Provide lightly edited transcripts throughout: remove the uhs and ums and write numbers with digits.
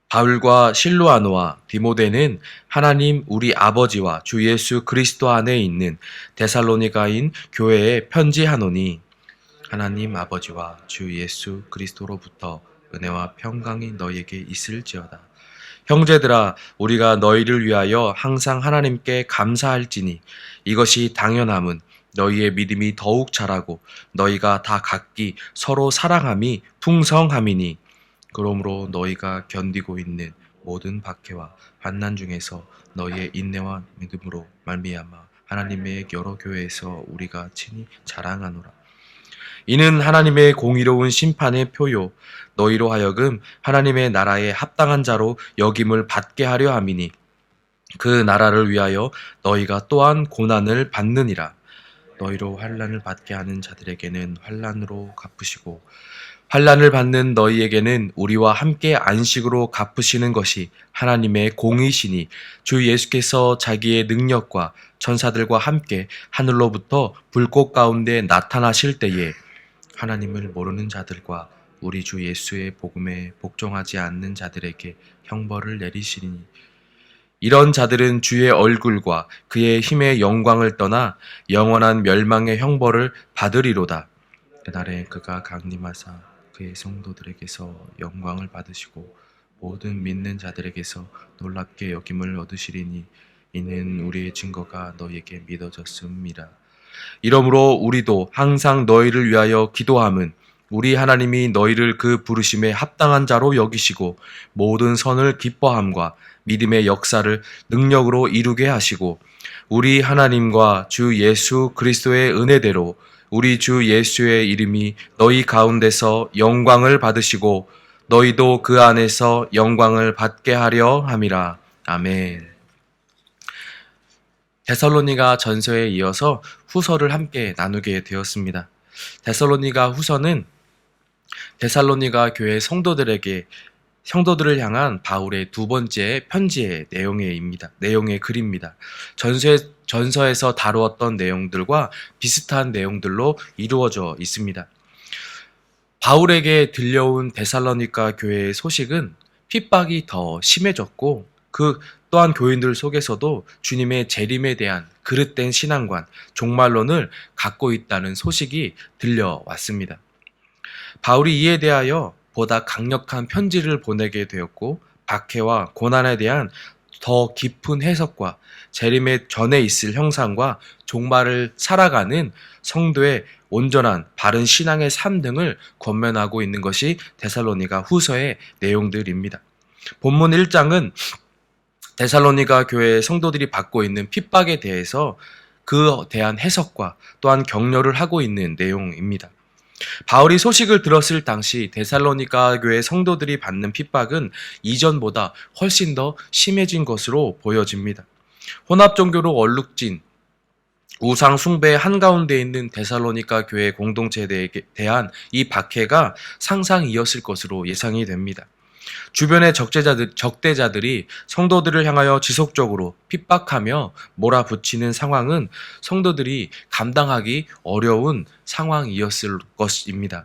바울과 실로아노와 디모데는 하나님 우리 아버지와 주 예수 그리스도 안에 있는 데살로니가인 교회에 편지하노니 하나님 아버지와 주 예수 그리스도로부터 은혜와 평강이 너희에게 있을지어다. 형제들아, 우리가 너희를 위하여 항상 하나님께 감사할지니 이것이 당연함은 너희의 믿음이 더욱 자라고 너희가 다 각기 서로 사랑함이 풍성함이니 그러므로 너희가 견디고 있는 모든 박해와 환난 중에서 너희의 인내와 믿음으로 말미암아 하나님의 여러 교회에서 우리가 친히 자랑하노라. 이는 하나님의 공의로운 심판의 표요 너희로 하여금 하나님의 나라에 합당한 자로 여김을 받게 하려 함이니 그 나라를 위하여 너희가 또한 고난을 받느니라. 너희로 환난을 받게 하는 자들에게는 환난으로 갚으시고 환난을 받는 너희에게는 우리와 함께 안식으로 갚으시는 것이 하나님의 공의시니 주 예수께서 자기의 능력과 천사들과 함께 하늘로부터 불꽃 가운데 나타나실 때에 하나님을 모르는 자들과 우리 주 예수의 복음에 복종하지 않는 자들에게 형벌을 내리시리니 이런 자들은 주의 얼굴과 그의 힘의 영광을 떠나 영원한 멸망의 형벌을 받으리로다. 그날에 그가 강림하사 그의 성도들에게서 영광을 받으시고 모든 믿는 자들에게서 놀랍게 여김을 얻으시리니 이는 우리의 증거가 너희에게 믿어졌음이라. 이러므로 우리도 항상 너희를 위하여 기도함은 우리 하나님이 너희를 그 부르심에 합당한 자로 여기시고 모든 선을 기뻐함과 믿음의 역사를 능력으로 이루게 하시고 우리 하나님과 주 예수 그리스도의 은혜대로 우리 주 예수의 이름이 너희 가운데서 영광을 받으시고 너희도 그 안에서 영광을 받게 하려 함이라. 아멘. 데살로니가 전서에 이어서 후서를 함께 나누게 되었습니다. 데살로니가 후서는 데살로니가 교회 성도들을 향한 바울의 두 번째 편지의 내용의 글입니다. 전서에서 다루었던 내용들과 비슷한 내용들로 이루어져 있습니다. 바울에게 들려온 데살로니가 교회의 소식은 핍박이 더 심해졌고 그 또한 교인들 속에서도 주님의 재림에 대한 그릇된 신앙관, 종말론을 갖고 있다는 소식이 들려왔습니다. 바울이 이에 대하여 보다 강력한 편지를 보내게 되었고 박해와 고난에 대한 더 깊은 해석과 재림의 전에 있을 형상과 종말을 살아가는 성도의 온전한 바른 신앙의 삶 등을 권면하고 있는 것이 데살로니가 후서의 내용들입니다. 본문 1장은 데살로니가 교회의 성도들이 받고 있는 핍박에 대해서 그에 대한 해석과 또한 격려를 하고 있는 내용입니다. 바울이 소식을 들었을 당시 데살로니가 교회 성도들이 받는 핍박은 이전보다 훨씬 더 심해진 것으로 보여집니다. 혼합 종교로 얼룩진 우상 숭배의 한가운데 있는 데살로니가 교회 공동체에 대한 이 박해가 상상이었을 것으로 예상이 됩니다. 주변의 적대자들이 성도들을 향하여 지속적으로 핍박하며 몰아붙이는 상황은 성도들이 감당하기 어려운 상황이었을 것입니다.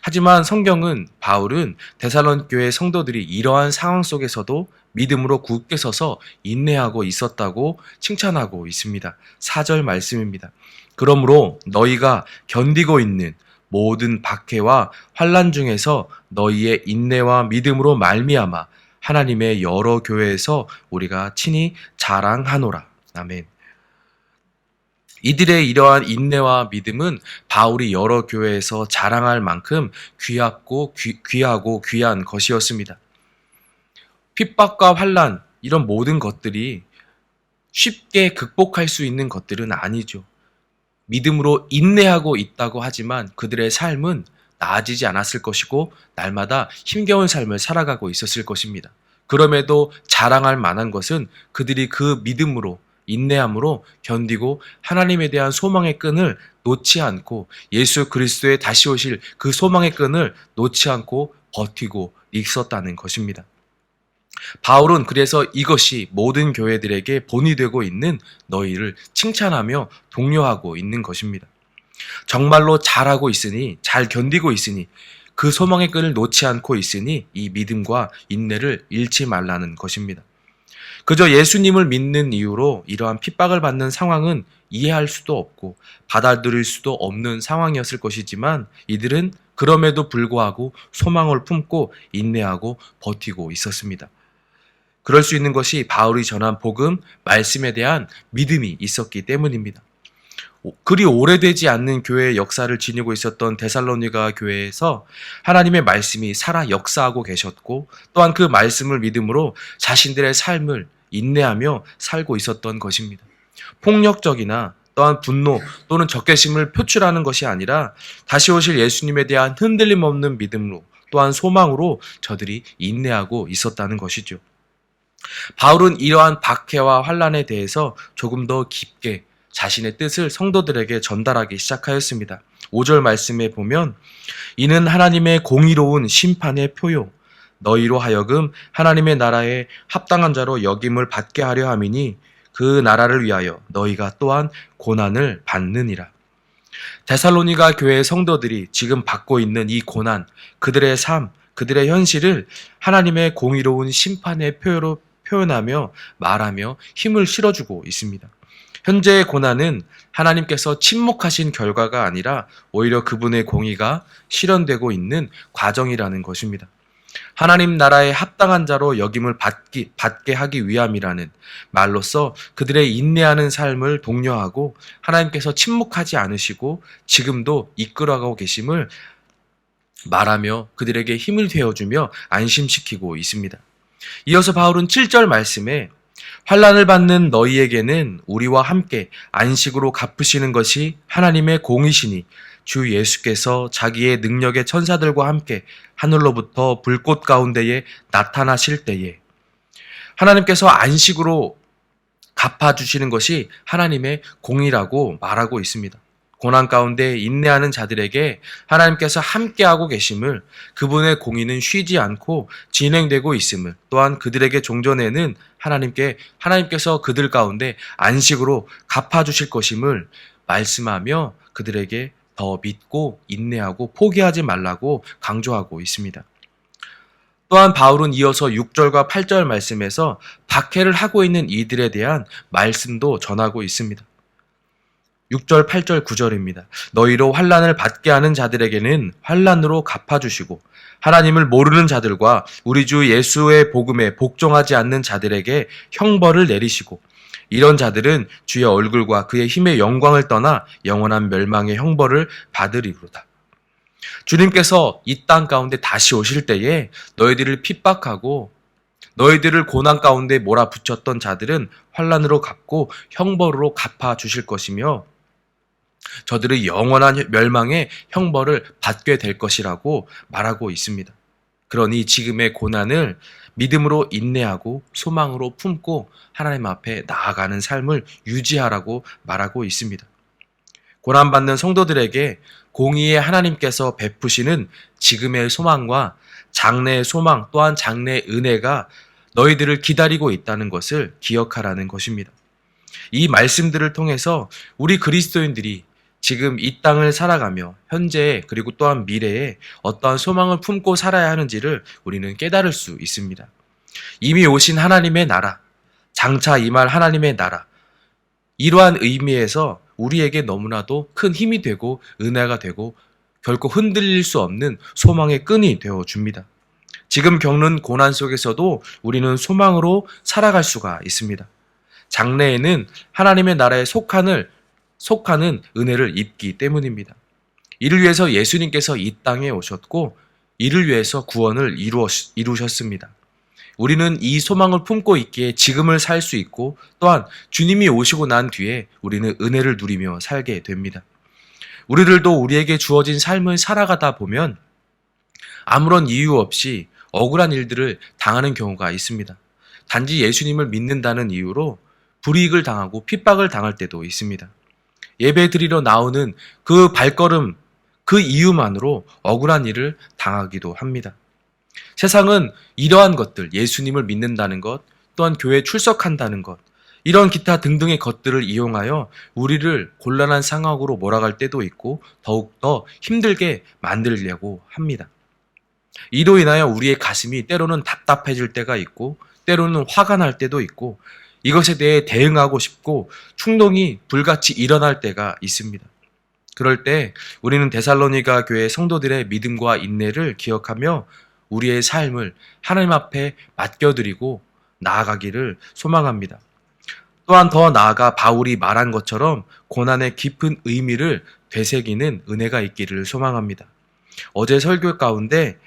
하지만 성경은 바울은 데살로니가 교회 성도들이 이러한 상황 속에서도 믿음으로 굳게 서서 인내하고 있었다고 칭찬하고 있습니다. 4절 말씀입니다. 그러므로 너희가 견디고 있는 모든 박해와 환난 중에서 너희의 인내와 믿음으로 말미암아 하나님의 여러 교회에서 우리가 친히 자랑하노라. 아멘. 이들의 이러한 인내와 믿음은 바울이 여러 교회에서 자랑할 만큼 귀하고 귀한 것이었습니다. 핍박과 환난 이런 모든 것들이 쉽게 극복할 수 있는 것들은 아니죠. 믿음으로 인내하고 있다고 하지만 그들의 삶은 나아지지 않았을 것이고 날마다 힘겨운 삶을 살아가고 있었을 것입니다. 그럼에도 자랑할 만한 것은 그들이 그 믿음으로 인내함으로 견디고 하나님에 대한 소망의 끈을 놓지 않고 예수 그리스도의 다시 오실 그 소망의 끈을 놓지 않고 버티고 있었다는 것입니다. 바울은 그래서 이것이 모든 교회들에게 본이 되고 있는 너희를 칭찬하며 독려하고 있는 것입니다. 정말로 잘하고 있으니, 잘 견디고 있으니 그 소망의 끈을 놓지 않고 있으니 이 믿음과 인내를 잃지 말라는 것입니다. 그저 예수님을 믿는 이유로 이러한 핍박을 받는 상황은 이해할 수도 없고 받아들일 수도 없는 상황이었을 것이지만 이들은 그럼에도 불구하고 소망을 품고 인내하고 버티고 있었습니다. 그럴 수 있는 것이 바울이 전한 복음, 말씀에 대한 믿음이 있었기 때문입니다. 그리 오래되지 않는 교회의 역사를 지니고 있었던 데살로니가 교회에서 하나님의 말씀이 살아 역사하고 계셨고 또한 그 말씀을 믿음으로 자신들의 삶을 인내하며 살고 있었던 것입니다. 폭력적이나 또한 분노 또는 적개심을 표출하는 것이 아니라 다시 오실 예수님에 대한 흔들림 없는 믿음으로 또한 소망으로 저들이 인내하고 있었다는 것이죠. 바울은 이러한 박해와 환난에 대해서 조금 더 깊게 자신의 뜻을 성도들에게 전달하기 시작하였습니다. 5절 말씀에 보면 이는 하나님의 공의로운 심판의 표요 너희로 하여금 하나님의 나라에 합당한 자로 여김을 받게 하려 함이니 그 나라를 위하여 너희가 또한 고난을 받느니라. 데살로니가 교회의 성도들이 지금 받고 있는 이 고난, 그들의 삶, 그들의 현실을 하나님의 공의로운 심판의 표로 표현하며 말하며 힘을 실어주고 있습니다. 현재의 고난은 하나님께서 침묵하신 결과가 아니라 오히려 그분의 공의가 실현되고 있는 과정이라는 것입니다. 하나님 나라에 합당한 자로 여김을 받게 하기 위함이라는 말로써 그들의 인내하는 삶을 독려하고 하나님께서 침묵하지 않으시고 지금도 이끌어가고 계심을 말하며 그들에게 힘을 되어주며 안심시키고 있습니다. 이어서 바울은 7절 말씀에 환난을 받는 너희에게는 우리와 함께 안식으로 갚으시는 것이 하나님의 공이시니 주 예수께서 자기의 능력의 천사들과 함께 하늘로부터 불꽃 가운데에 나타나실 때에 하나님께서 안식으로 갚아주시는 것이 하나님의 공이라고 말하고 있습니다. 고난 가운데 인내하는 자들에게 하나님께서 함께하고 계심을 그분의 공의는 쉬지 않고 진행되고 있음을 또한 그들에게 종전에는 하나님께서 그들 가운데 안식으로 갚아주실 것임을 말씀하며 그들에게 더 믿고 인내하고 포기하지 말라고 강조하고 있습니다. 또한 바울은 이어서 6절과 8절 말씀에서 박해를 하고 있는 이들에 대한 말씀도 전하고 있습니다. 6절, 8절, 9절입니다. 너희로 환난을 받게 하는 자들에게는 환난으로 갚아주시고 하나님을 모르는 자들과 우리 주 예수의 복음에 복종하지 않는 자들에게 형벌을 내리시고 이런 자들은 주의 얼굴과 그의 힘의 영광을 떠나 영원한 멸망의 형벌을 받으리로다. 주님께서 이 땅 가운데 다시 오실 때에 너희들을 핍박하고 너희들을 고난 가운데 몰아붙였던 자들은 환난으로 갚고 형벌로 갚아주실 것이며 저들의 영원한 멸망의 형벌을 받게 될 것이라고 말하고 있습니다. 그러니 지금의 고난을 믿음으로 인내하고 소망으로 품고 하나님 앞에 나아가는 삶을 유지하라고 말하고 있습니다. 고난받는 성도들에게 공의의 하나님께서 베푸시는 지금의 소망과 장래의 소망 또한 장래의 은혜가 너희들을 기다리고 있다는 것을 기억하라는 것입니다. 이 말씀들을 통해서 우리 그리스도인들이 지금 이 땅을 살아가며 현재에 그리고 또한 미래에 어떠한 소망을 품고 살아야 하는지를 우리는 깨달을 수 있습니다. 이미 오신 하나님의 나라, 장차 임할 하나님의 나라, 이러한 의미에서 우리에게 너무나도 큰 힘이 되고 은혜가 되고 결코 흔들릴 수 없는 소망의 끈이 되어줍니다. 지금 겪는 고난 속에서도 우리는 소망으로 살아갈 수가 있습니다. 장래에는 하나님의 나라에 속하는 은혜를 입기 때문입니다. 이를 위해서 예수님께서 이 땅에 오셨고 이를 위해서 구원을 이루셨습니다. 우리는 이 소망을 품고 있기에 지금을 살 수 있고 또한 주님이 오시고 난 뒤에 우리는 은혜를 누리며 살게 됩니다. 우리들도 우리에게 주어진 삶을 살아가다 보면 아무런 이유 없이 억울한 일들을 당하는 경우가 있습니다. 단지 예수님을 믿는다는 이유로 불이익을 당하고 핍박을 당할 때도 있습니다. 예배 드리러 나오는 그 발걸음, 그 이유만으로 억울한 일을 당하기도 합니다. 세상은 이러한 것들, 예수님을 믿는다는 것, 또한 교회에 출석한다는 것, 이런 기타 등등의 것들을 이용하여 우리를 곤란한 상황으로 몰아갈 때도 있고 더욱더 힘들게 만들려고 합니다. 이로 인하여 우리의 가슴이 때로는 답답해질 때가 있고 때로는 화가 날 때도 있고 이것에 대해 대응하고 싶고 충동이 불같이 일어날 때가 있습니다. 그럴 때 우리는 데살로니가 교회 성도들의 믿음과 인내를 기억하며 우리의 삶을 하나님 앞에 맡겨드리고 나아가기를 소망합니다. 또한 더 나아가 바울이 말한 것처럼 고난의 깊은 의미를 되새기는 은혜가 있기를 소망합니다. 어제 설교 가운데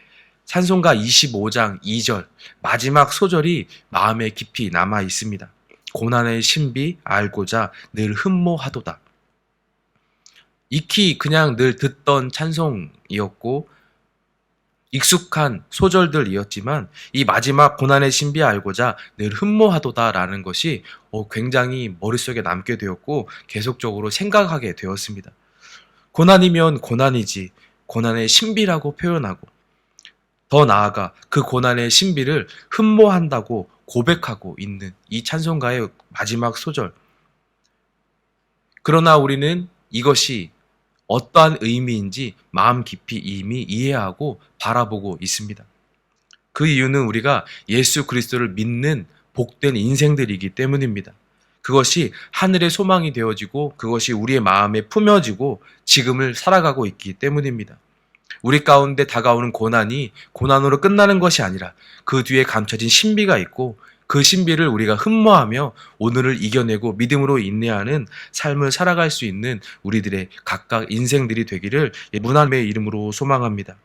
찬송가 25장 2절 마지막 소절이 마음에 깊이 남아 있습니다. 고난의 신비 알고자 늘 흠모하도다. 익히 그냥 늘 듣던 찬송이었고 익숙한 소절들이었지만 이 마지막 고난의 신비 알고자 늘 흠모하도다라는 것이 굉장히 머릿속에 남게 되었고 계속적으로 생각하게 되었습니다. 고난이면 고난이지 고난의 신비라고 표현하고 더 나아가 그 고난의 신비를 흠모한다고 고백하고 있는 이 찬송가의 마지막 소절. 그러나 우리는 이것이 어떠한 의미인지 마음 깊이 이미 이해하고 바라보고 있습니다. 그 이유는 우리가 예수 그리스도를 믿는 복된 인생들이기 때문입니다. 그것이 하늘의 소망이 되어지고 그것이 우리의 마음에 품어지고 지금을 살아가고 있기 때문입니다. 우리 가운데 다가오는 고난이 고난으로 끝나는 것이 아니라 그 뒤에 감춰진 신비가 있고 그 신비를 우리가 흠모하며 오늘을 이겨내고 믿음으로 인내하는 삶을 살아갈 수 있는 우리들의 각각 인생들이 되기를 하나님의 이름으로 소망합니다.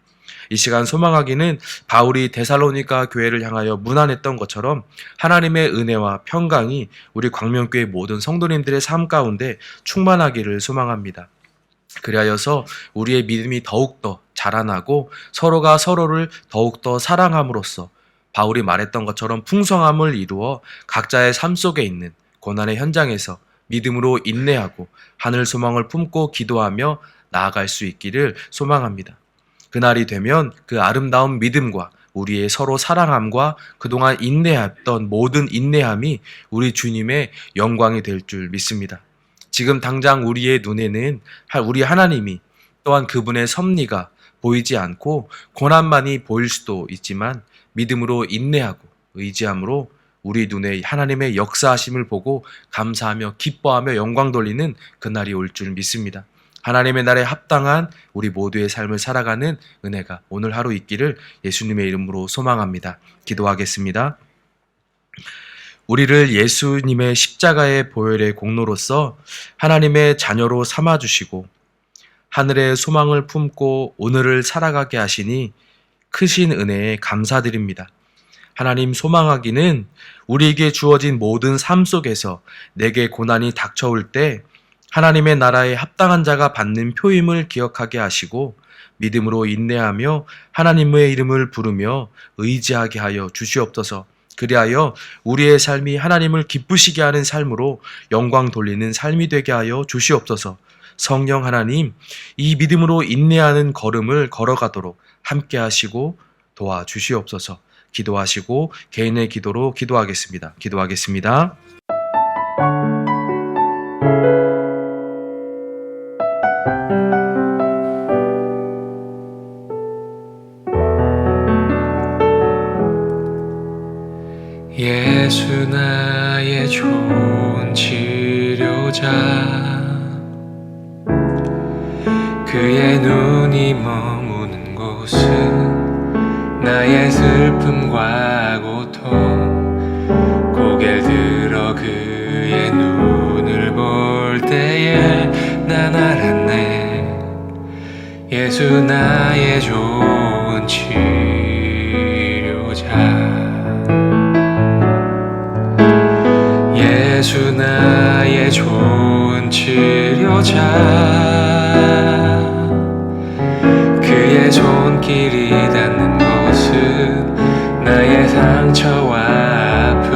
이 시간 소망하기는 바울이 데살로니가 교회를 향하여 문안했던 것처럼 하나님의 은혜와 평강이 우리 광명교회 모든 성도님들의 삶 가운데 충만하기를 소망합니다. 그리하여서 우리의 믿음이 더욱더 자라나고 서로가 서로를 더욱더 사랑함으로써 바울이 말했던 것처럼 풍성함을 이루어 각자의 삶 속에 있는 고난의 현장에서 믿음으로 인내하고 하늘 소망을 품고 기도하며 나아갈 수 있기를 소망합니다. 그날이 되면 그 아름다운 믿음과 우리의 서로 사랑함과 그동안 인내했던 모든 인내함이 우리 주님의 영광이 될 줄 믿습니다. 지금 당장 우리의 눈에는 우리 하나님이 또한 그분의 섭리가 보이지 않고 고난만이 보일 수도 있지만 믿음으로 인내하고 의지함으로 우리 눈에 하나님의 역사하심을 보고 감사하며 기뻐하며 영광 돌리는 그날이 올 줄 믿습니다. 하나님의 날에 합당한 우리 모두의 삶을 살아가는 은혜가 오늘 하루 있기를 예수님의 이름으로 소망합니다. 기도하겠습니다. 우리를 예수님의 십자가의 보혈의 공로로서 하나님의 자녀로 삼아주시고 하늘의 소망을 품고 오늘을 살아가게 하시니 크신 은혜에 감사드립니다. 하나님, 소망하기는 우리에게 주어진 모든 삶 속에서 내게 고난이 닥쳐올 때 하나님의 나라에 합당한 자가 받는 표임을 기억하게 하시고 믿음으로 인내하며 하나님의 이름을 부르며 의지하게 하여 주시옵소서. 그리하여 우리의 삶이 하나님을 기쁘시게 하는 삶으로 영광 돌리는 삶이 되게 하여 주시옵소서. 성령 하나님, 이 믿음으로 인내하는 걸음을 걸어가도록 함께 하시고 도와주시옵소서. 기도하시고 개인의 기도로 기도하겠습니다. 기도하겠습니다. 예수 나의 좋은 치료자, 그의 눈이 머무는 곳은 나의 슬픔과 고통, 고개를 들어 그의 눈을 볼 때에 난 알았네. 예수 나의 좋은 치료자, 예수 나의 좋은 치료자, 그의 손길이 닿는 곳은 나의 상처와 아픔,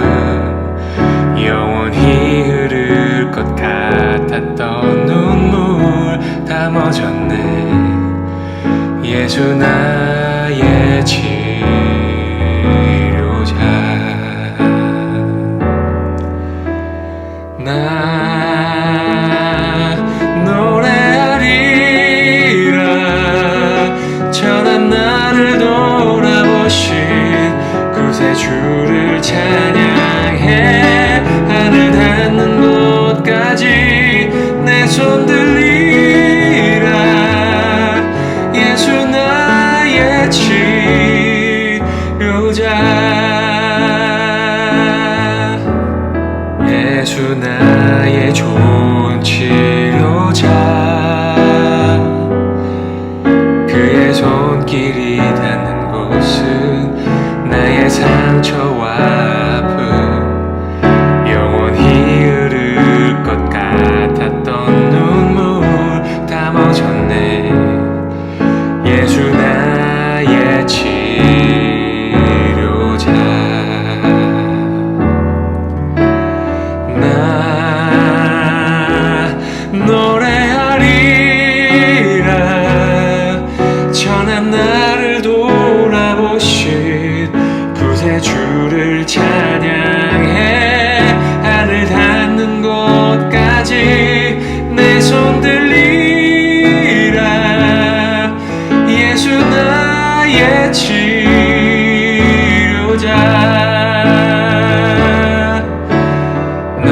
영원히 흐를 것 같았던 눈물 다 멎었네. 예수 나의 치료자, 나 노래하리라. 전한 나를 돌아 그새 주를 찬양해 하늘 닿는 곳까지 내 손 들리라 예수 나의 치료자 예수 나의 좋은 치료자 그의 손길이 닿는 곳은 나의 상처와 아픔 영원히 흐를 것 같았던 눈물 다 멎었네 예수 나의 치료자 나 노래하리라 전한 나를 돌아보신 구세주를 찬양해 하늘 닿는 곳까지 내 손 들리라 예수 나의 치료자 나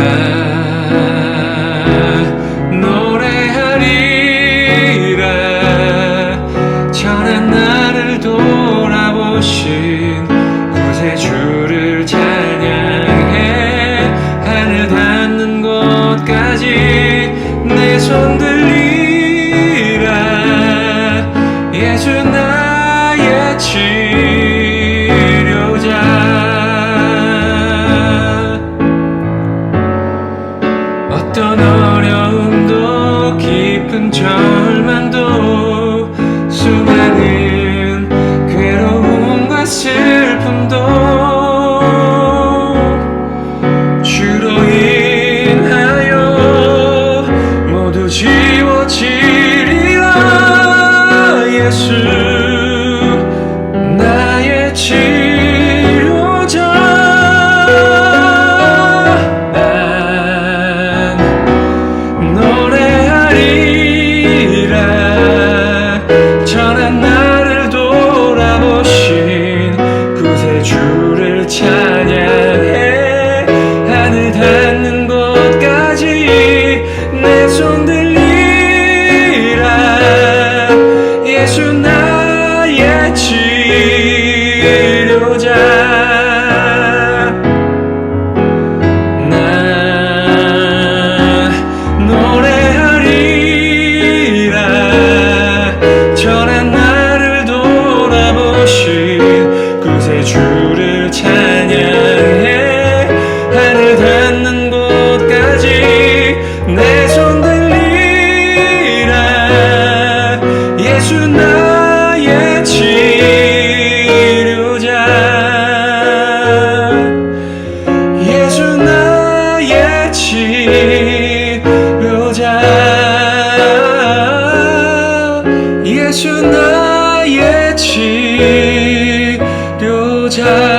노래하리라 전한 나를 돌아보신 구세주를 찬양해 하늘 닿는 곳까지 내 손 들리라 예수 나의 치료자 어떤 어려움도 깊은 절망도 수많은 괴로움과 슬픔도 주로 인하여 모두 지워지리라 예수 나의 치료자 난 노래하리라 전한 나를 돌아보신 구세주를 찬양해 하늘 닿는 곳까지 내 손 들리라 예수 나의 치료자 나 노래하리라 전한 나를 돌아보신 구세주를 찬양해 하늘 닿는 곳까지 내 손 들리라 예수 나의 치료자 예수 나의 치료자 예수 나의 치료자